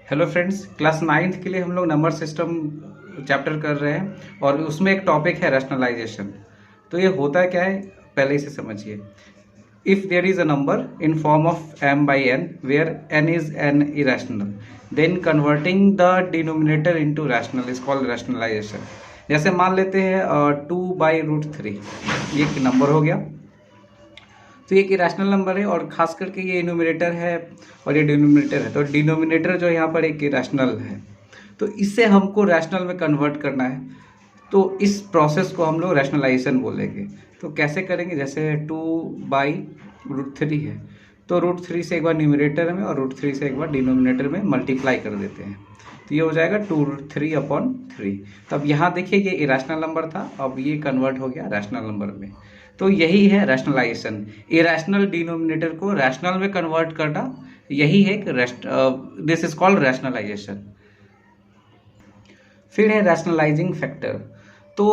Hello friends, class ninth के लिए हम लोग नंबर सिस्टम चैप्टर कर रहे हैं और उसमें एक टॉपिक है रैशनलाइजेशन। तो ये होता क्या है, पहले इसे समझिए। If there is a number in form of m by n where n is an irrational, then converting the denominator into rational is called rationalisation. जैसे मान लेते हैं 2/√3 ये एक नंबर हो गया। तो ये एक इरेशनल नंबर है और खास करके ये न्यूमरेटर है और ये डिनोमिनेटर है। तो डिनोमिनेटर जो यहाँ पर एक इरेशनल है, तो इससे हमको रैशनल में कन्वर्ट करना है। तो इस प्रोसेस को हम लोग रैशनलाइजेशन बोलेंगे। तो कैसे करेंगे, जैसे 2/√3 है तो √3 से एक बार न्यूमरेटर में और √3 से एक बार डिनोमिनेटर में मल्टीप्लाई कर देते हैं। तो ये हो जाएगा 2√3/3। तो अब यहाँ देखिए ये इरेशनल नंबर था, अब ये कन्वर्ट हो गया रैशनल नंबर में। तो यही है रैशनलाइजेशन, इरेशनल डिनोमिनेटर को रैशनल में कन्वर्ट करना। यही है दिस इज कॉल्ड रैशनलाइजेशन। फिर है रैशनलाइजिंग फैक्टर। तो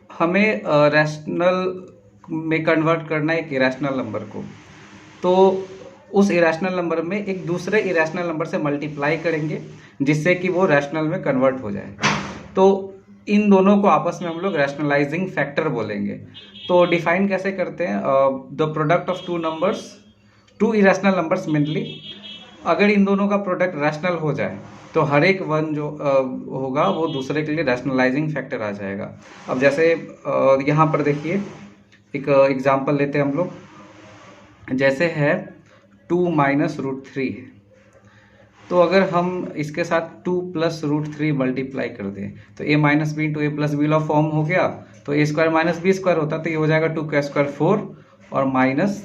हमें रैशनल में कन्वर्ट करना है एक इरेशनल नंबर को। तो उस इरेशनल नंबर में एक दूसरे इरेशनल नंबर से मल्टीप्लाई करेंगे जिससे कि वो रैशनल में कन्वर्ट हो जाए। तो इन दोनों को आपस में हम लोग रैशनलाइजिंग फैक्टर बोलेंगे। तो डिफाइन कैसे करते हैं, the product of two irrational numbers mainly, अगर इन दोनों का प्रोडक्ट रैशनल हो जाए तो हर एक वन जो होगा वो दूसरे के लिए रैशनलाइजिंग फैक्टर आ जाएगा। अब जैसे यहाँ पर देखिए एक एग्जांपल लेते हैं हम लोग। जैसे है 2 - √3 है, तो अगर हम इसके साथ 2 + √3 मल्टीप्लाई कर दें तो a - b × a + b La form हो गया। तो a² - b² होता तो ये हो जाएगा 2 का स्क्वायर 4 और माइनस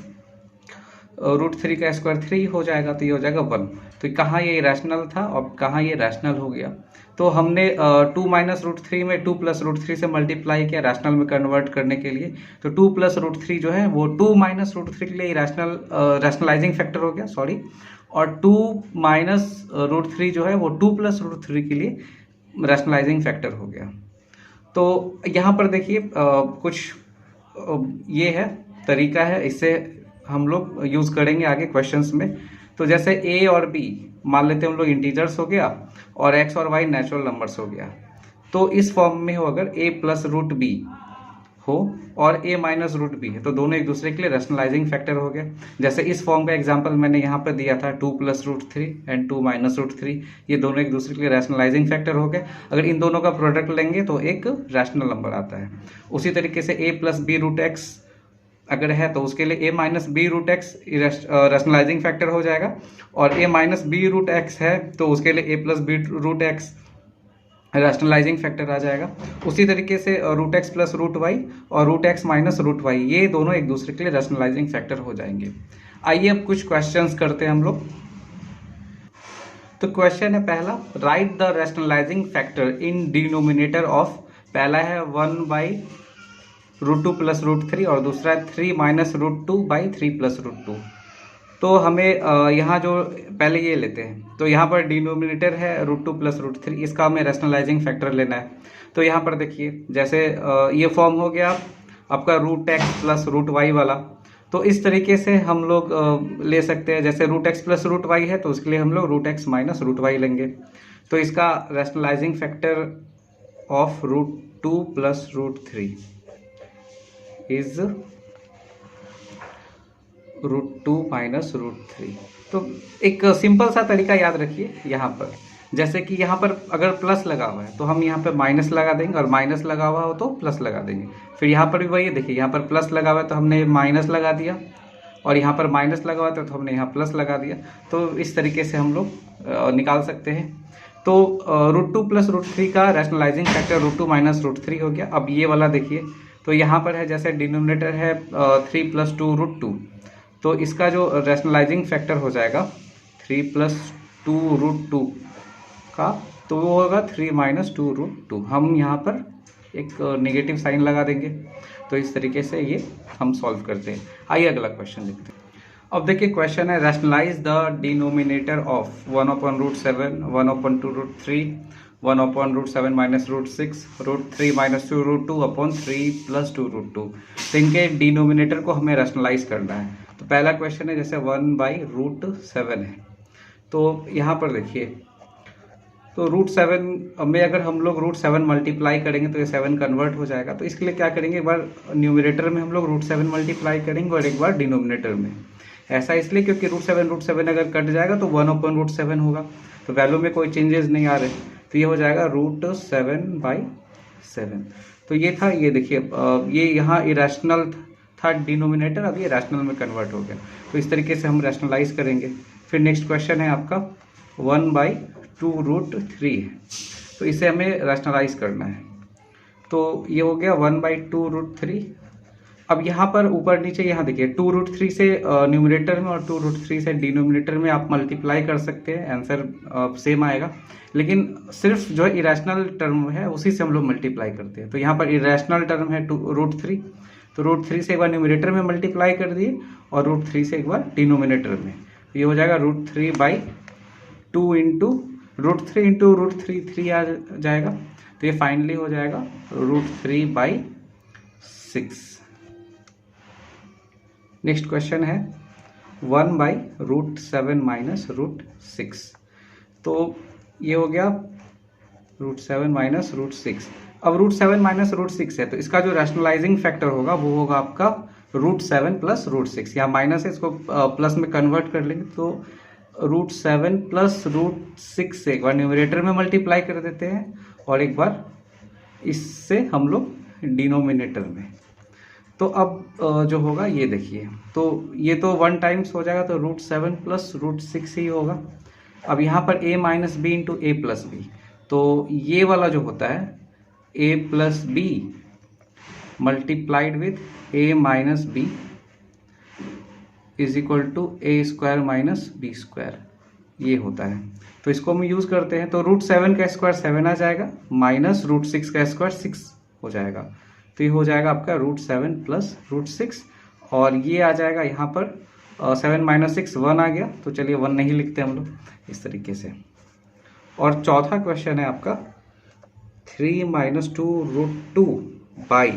√3 का स्क्वायर 3 हो जाएगा, तो ये हो जाएगा 1। तो कहाँ ये इरेशनल था और कहाँ ये रैशनल हो गया। तो हमने 2 - √3 में 2 + √3 से मल्टीप्लाई किया रैशनल में कन्वर्ट करने के लिए। तो 2 + √3 जो है वो 2 - √3 के लिए रैशनलाइजिंग फैक्टर हो गया, सॉरी। और 2 - √3 जो है वो 2 + √3 के लिए रैशनलाइजिंग फैक्टर हो गया। तो यहाँ पर देखिए कुछ ये है तरीका है, इससे हम लोग यूज़ करेंगे आगे क्वेश्चंस में। तो जैसे a और b मान लेते हैं हम लोग इंटीजर्स हो गया और x और y नेचुरल नंबर्स हो गया। तो इस फॉर्म में हो अगर a + √b हो और a - √b है तो दोनों एक दूसरे के लिए रैशनलाइजिंग फैक्टर हो गया। जैसे इस फॉर्म का एग्जांपल मैंने यहाँ पर दिया था 2 + √3 एंड 2 - √3, ये दोनों एक दूसरे के लिए रैशनलाइजिंग फैक्टर हो गए। अगर इन दोनों का प्रोडक्ट लेंगे तो एक रैशनल नंबर आता है। उसी तरीके से a + b√x अगर है तो उसके लिए a - b√x रैशनलाइजिंग फैक्टर हो जाएगा, और a - b√x है तो उसके लिए a + b√x रैशनलाइजिंग फैक्टर आ जाएगा। उसी तरीके से √x + √y और √x - √y ये दोनों एक दूसरे के लिए रैशनलाइजिंग फैक्टर हो जाएंगे। आइए अब कुछ क्वेश्चंस करते हैं हम लोग। तो क्वेश्चन है पहला, right the rationalising factor in denominator of. पहला है 1/√2 + √3 और दूसरा है 3 - √2/3 + √2। तो हमें यहाँ जो पहले ये लेते हैं, तो यहाँ पर डिनोमिनेटर है √2 + √3, इसका हमें रैशनलाइजिंग फैक्टर लेना है। तो यहाँ पर देखिए जैसे ये फॉर्म हो गया आपका √x + √y वाला। तो इस तरीके से हम लोग ले सकते हैं, जैसे √x + √y है तो उसके लिए हम लोग √x - √y लेंगे। तो इसका रैशनलाइजिंग फैक्टर ऑफ √2 + √3 इज √2 - √3। तो एक सिंपल सा तरीका याद रखिए यहाँ पर, जैसे कि यहाँ पर अगर प्लस लगा हुआ है तो हम यहाँ पर माइनस लगा देंगे, और माइनस लगा हुआ हो तो प्लस लगा देंगे। फिर यहाँ पर भी वही देखिए, यहाँ पर प्लस लगा हुआ है तो हमने माइनस लगा दिया, और यहाँ पर माइनस लगा हुआ था तो हमने यहाँ प्लस लगा दिया। तो इस तरीके से हम लोग निकाल सकते हैं। तो √2 + √3 का रैशनलाइजिंग फैक्टर √2 - √3 हो गया। अब ये वाला देखिए, तो यहाँ पर है जैसे डिनोमिनेटर है 3 + 2 √2, तो इसका जो रैशनलाइजिंग फैक्टर हो जाएगा 3 + 2 √2 का, तो वो होगा 3 - 2 √2। हम यहाँ पर एक नेगेटिव साइन लगा देंगे। तो इस तरीके से ये हम सॉल्व करते हैं। आइए अगला क्वेश्चन देखते हैं। अब देखिए क्वेश्चन है, रैशनलाइज द डिनोमिनेटर ऑफ 1/√7, 1/2√3, 1/√7 - √6, √3 - 2 √2/3 + 2 √2। तो इनके डिनोमिनेटर को हमें रैशनलाइज करना है। तो पहला क्वेश्चन है जैसे 1/√7 है, तो यहाँ पर देखिए तो √7 में अगर हम लोग √7 मल्टीप्लाई करेंगे तो ये 7 कन्वर्ट हो जाएगा। तो इसके लिए क्या करेंगे, एक बार न्यूमरेटर में हम लोग √7 मल्टीप्लाई करेंगे और एक बार डिनोमिनेटर में। ऐसा इसलिए क्योंकि √7 अगर कट जाएगा तो 1/√7 होगा, तो वैल्यू में कोई चेंजेस नहीं आ रहे, तो ये हो जाएगा √7/7। तो ये था, ये देखिए ये यहाँ इरेशनल था डिनोमिनेटर, अब ये रैशनल में कन्वर्ट हो गया। तो इस तरीके से हम रैशनलाइज करेंगे। फिर नेक्स्ट क्वेश्चन है आपका 1/2√3 है, तो इसे हमें रैशनलाइज करना है। तो ये हो गया 1/2√3। अब यहाँ पर ऊपर नीचे यहाँ देखिए 2√3 से न्यूमरेटर में और 2√3 से डिनोमिनेटर में आप मल्टीप्लाई कर सकते हैं, आंसर सेम आएगा। लेकिन सिर्फ जो है इरेशनल टर्म है उसी से हम लोग मल्टीप्लाई करते हैं। तो यहाँ पर इरेशनल टर्म है √3, तो √3 से एक बार न्यूमरेटर में मल्टीप्लाई कर दिए और √3 से एक बार डिनोमिनेटर में। तो ये हो जाएगा √3/2 इंटू √3 इंटू √3 3 आ जाएगा, तो ये फाइनली हो जाएगा √3/6। नेक्स्ट क्वेश्चन है 1/√7 माइनस √6। तो ये हो गया √7 माइनस √6। अब √7 माइनस √6 है, तो इसका जो रैशनलाइजिंग फैक्टर होगा वो होगा आपका √7 प्लस √6। यहाँ माइनस है, इसको प्लस में कन्वर्ट कर लेंगे, तो √7 प्लस √6 से एक बार न्यूमरेटर में मल्टीप्लाई कर देते हैं और एक बार इससे हम लोग डिनोमिनेटर में। तो अब जो होगा ये देखिए, तो ये तो 1 टाइम्स हो जाएगा, तो √7 प्लस √6 ही होगा। अब यहाँ पर a minus B into A plus B, तो ये वाला जो होता है a plus B multiplied with a minus B is equal to a² minus b², ये होता है। तो इसको हम यूज़ करते हैं, तो √7 का स्क्वायर 7 आ जाएगा, माइनस √6 का स्क्वायर 6 हो जाएगा, तो ये हो जाएगा आपका √7 प्लस √6। और ये आ जाएगा यहाँ पर 7 माइनस 6 1 आ गया, तो चलिए 1 नहीं लिखते हम लोग इस तरीके से। और चौथा क्वेश्चन है आपका 3 माइनस 2√2 बाई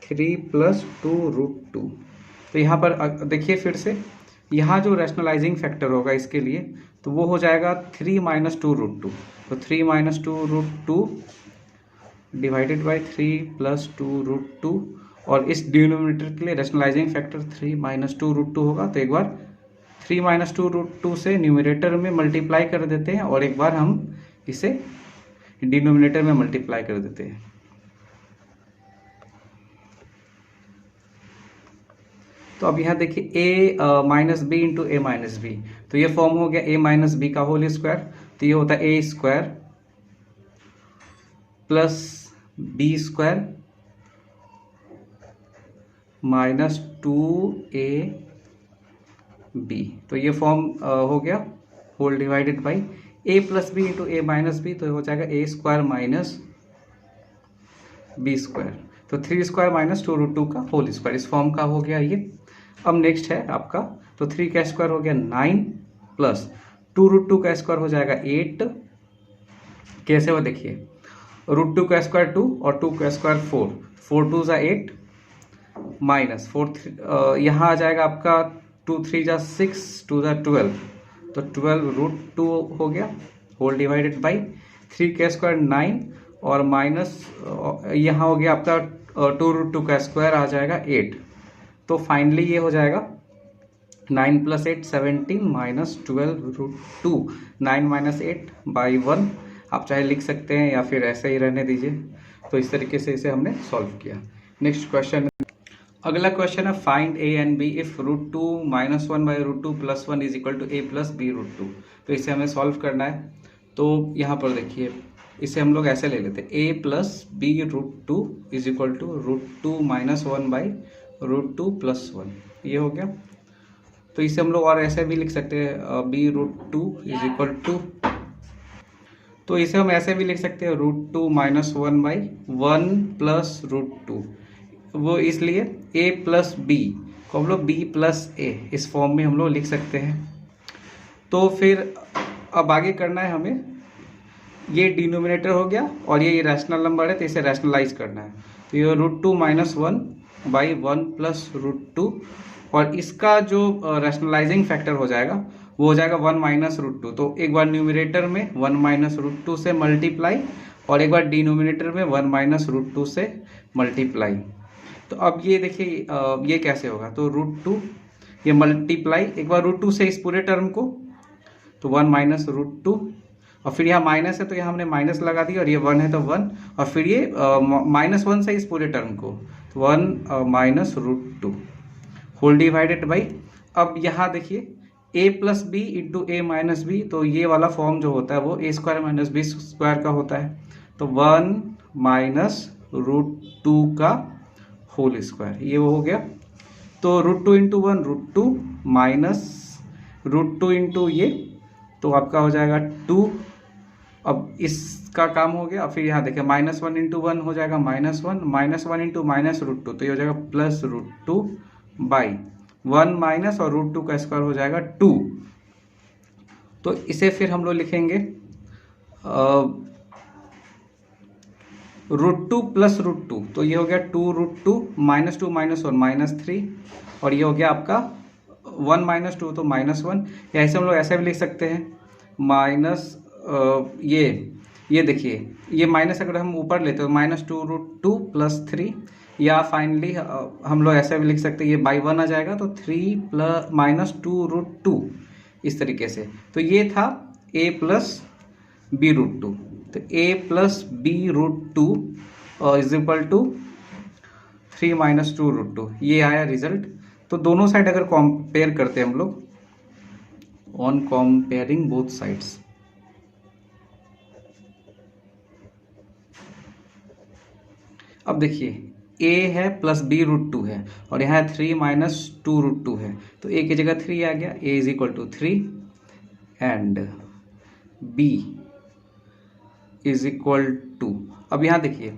3 प्लस 2√2। तो यहाँ पर देखिए फिर से, यहाँ जो रैशनलाइजिंग फैक्टर होगा इसके लिए, तो वो हो जाएगा 3 माइनस 2√2। तो 3 माइनस 2√2 डिवाइडेड बाई 3 प्लस 2√2, और इस डिनोमिनेटर के लिए रैशनलाइजिंग फैक्टर 3 माइनस 2√2 होगा। तो एक बार 3 माइनस 2√2 से न्यूमरेटर में मल्टीप्लाई कर देते हैं और एक बार हम इसे डिनोमिनेटर में मल्टीप्लाई कर देते हैं। तो अब यहाँ देखिए a minus B into A minus B, तो ये फॉर्म हो गया a माइनस बी का होल स्क्वायर, तो ये होता है a² plus b² minus 2ab, तो ये फॉर्म हो गया whole divided by a plus B into A minus B, तो ये हो जाएगा a² माइनस b², तो 3² माइनस 2√2 का होल स्क्वायर, इस फॉर्म का हो गया ये। अब नेक्स्ट है आपका, तो 3 का स्क्वायर हो गया 9 प्लस 2√2 का स्क्वायर हो जाएगा 8। कैसे हो देखिए, √2 का स्क्वायर 2 और 2 का स्क्वायर 4, 4 2 = 8 माइनस 4 यहाँ आ जाएगा आपका 2 3 = 6, 2 = 12, तो 12√2 हो गया होल डिवाइडेड बाई 3 का स्क्वायर 9 और माइनस यहाँ हो गया आपका 2√2 का स्क्वायर आ जाएगा 8। तो फाइनली ये हो जाएगा 9 + 8 17 माइनस 12√2, 9 माइनस 8 बाई 1 आप चाहे लिख सकते हैं या फिर ऐसे ही रहने दीजिए। तो इस तरीके से इसे हमने सॉल्व किया। नेक्स्ट क्वेश्चन, अगला क्वेश्चन है find a and b if √2 minus 1/√2 plus 1 is equal to a plus b√2। तो इसे हमें सॉल्व करना है। तो यहाँ पर देखिए, इसे हम लोग ऐसे ले लेते हैं a plus b√2 is equal to √2 minus 1/√2 plus 1, ये हो गया। तो इसे हम लोग और ऐसे भी लिख सकते हैं b√2 इज इक्वल टू, तो इसे हम ऐसे भी लिख सकते हैं √2 माइनस 1/1 प्लस √2, वो इसलिए a प्लस b को हम लोग b प्लस a इस फॉर्म में हम लोग लिख सकते हैं। तो फिर अब आगे करना है हमें, ये डिनोमिनेटर हो गया और ये रैशनल नंबर है तो इसे रैशनलाइज करना है। तो ये √2 माइनस 1/1 प्लस √2, और इसका जो रैशनलाइजिंग फैक्टर हो जाएगा वो हो जाएगा 1 माइनस रूट टू। तो एक बार न्यूमिनेटर में 1 माइनस रूट टू से मल्टीप्लाई और एक बार डिनोमिनेटर में 1 माइनस रूट टू से मल्टीप्लाई। तो अब ये देखिए ये कैसे होगा, तो रूट टू ये मल्टीप्लाई एक बार रूट टू से इस पूरे टर्म को, तो 1 माइनस रूट टू और फिर यहाँ माइनस है तो यहाँ हमने माइनस लगा दिया और ये 1 है तो 1 और फिर ये -1 से इस पूरे टर्म को, तो 1 minus root two whole divided by. अब यहाँ देखिए a plus B into A minus B, तो ये वाला फॉर्म जो होता है वो A square minus B square का होता है। तो 1 माइनस रूट टू का होल स्क्वायर, ये वो हो गया। तो root two into 1 root two minus root two into ये, तो आपका हो जाएगा 2। अब इसका काम हो गया। फिर यहाँ देखिए -1 इंटू 1 हो जाएगा -1 -1 इंटू माइनस रूट टू, तो ये हो जाएगा plus root two by 1 minus और रूट टू का स्क्वायर हो जाएगा 2। तो इसे फिर हम लोग लिखेंगे root two plus root two, तो ये हो गया 2 रूट टू -2 -1 -3 और ये हो गया आपका 1 माइनस 2 तो -1। या ऐसे हम लोग ऐसा भी लिख सकते हैं माइनस ये देखिए ये माइनस अगर हम ऊपर लेते तो -2 रूट टू प्लस 3, या फाइनली हम लोग ऐसा भी लिख सकते हैं ये बाई 1 आ जाएगा तो 3 प्लस -2 रूट टू, इस तरीके से। तो ये था a plus B root two, तो a plus B root two is equal to 3 minus 2 root two, ये आया रिजल्ट। तो दोनों साइड अगर कंपेयर करते हैं हम लोग ऑन कंपेयरिंग बोथ साइड्स, अब देखिए a है प्लस बी रूट टू है और यहाँ 3 माइनस 2 रूट टू है, तो a की जगह 3 आ गया, a is equal to 3 and b is equal to, अब यहाँ देखिए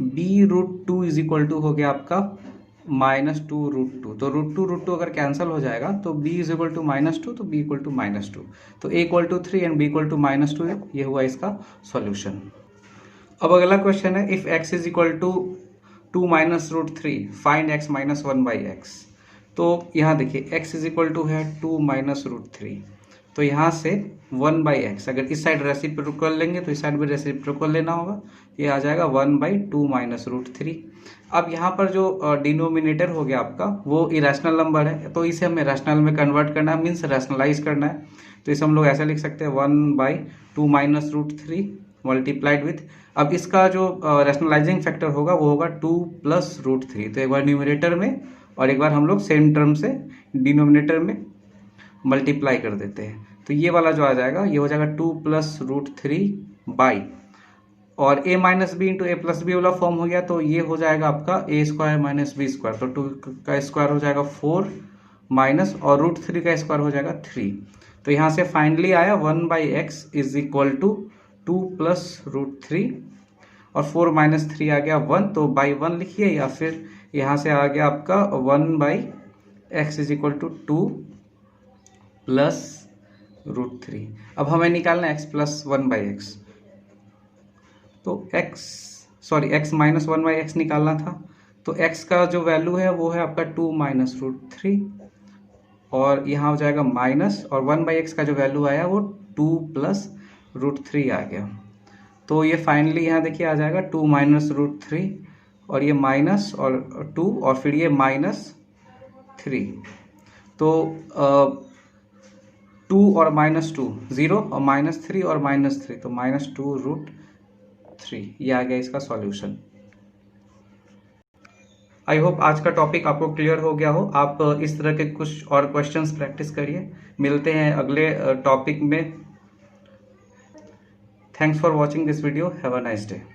b root two is equal to हो गया आपका -2 रूट टू, तो रूट टू अगर कैंसिल हो जाएगा तो b इज इक्वल टू -2, तो b इक्वल टू -2, तो a equal to 3 and b equal to -2, ये हुआ इसका सॉल्यूशन। अब अगला क्वेश्चन है if x is equal to 2 minus root 3 find x minus 1 by X. तो यहाँ देखिए x इज इक्वल टू है 2 माइनस रूट 3, तो यहाँ से 1 बाई एक्स, अगर इस साइड रेसिप्रोकल लेंगे तो इस साइड भी रेसिप्रोकल लेना होगा, ये आ जाएगा 1 बाई 2 माइनस रूट 3। अब यहाँ पर जो डिनोमिनेटर हो गया आपका वो इरेशनल नंबर है, तो इसे हमें रैशनल में कन्वर्ट करना है, मीन्स रैशनलाइज करना है। तो इसे हम लोग ऐसा लिख सकते हैं 1 by 2 minus root 3 multiplied with, अब इसका जो रैशनलाइजिंग फैक्टर होगा वो होगा 2 प्लस रूट 3, तो एक बार न्यूमिनेटर में और एक बार हम लोग सेम टर्म से डिनोमिनेटर में मल्टीप्लाई कर देते हैं। तो ये वाला जो आ जाएगा ये हो जाएगा 2 प्लस रूट 3 बाई, और a minus B into A plus B वाला फॉर्म हो गया, तो ये हो जाएगा आपका a square minus B square, तो 2 का स्क्वायर हो जाएगा 4 माइनस और रूट 3 का स्क्वायर हो जाएगा 3। तो यहाँ से फाइनली आया 1 by X is equal to 2 plus root 3 और 4 माइनस 3 आ गया 1, तो बाई 1 लिखिए, या फिर यहाँ से आ गया आपका 1 by X is equal to 2 plus root 3। अब हमें निकालना है x प्लस 1 बाई एक्स, तो x माइनस 1 बाई एक्स निकालना था। तो x का जो वैल्यू है वो है आपका 2 माइनस रूट 3 और यहाँ हो जाएगा माइनस, और 1 बाई एक्स का जो वैल्यू आया वो 2 प्लस रूट 3 आ गया। तो ये फाइनली यहाँ देखिए आ जाएगा 2 माइनस रूट 3 और ये माइनस और 2 और फिर ये माइनस 3, तो 2 और -2 0 और -3 और -3, तो -2 रूट 3, ये आ गया इसका सॉल्यूशन। आई होप आज का टॉपिक आपको क्लियर हो गया हो। आप इस तरह के कुछ और क्वेश्चंस प्रैक्टिस करिए। मिलते हैं अगले टॉपिक में। Thanks for watching this video. Have a nice day.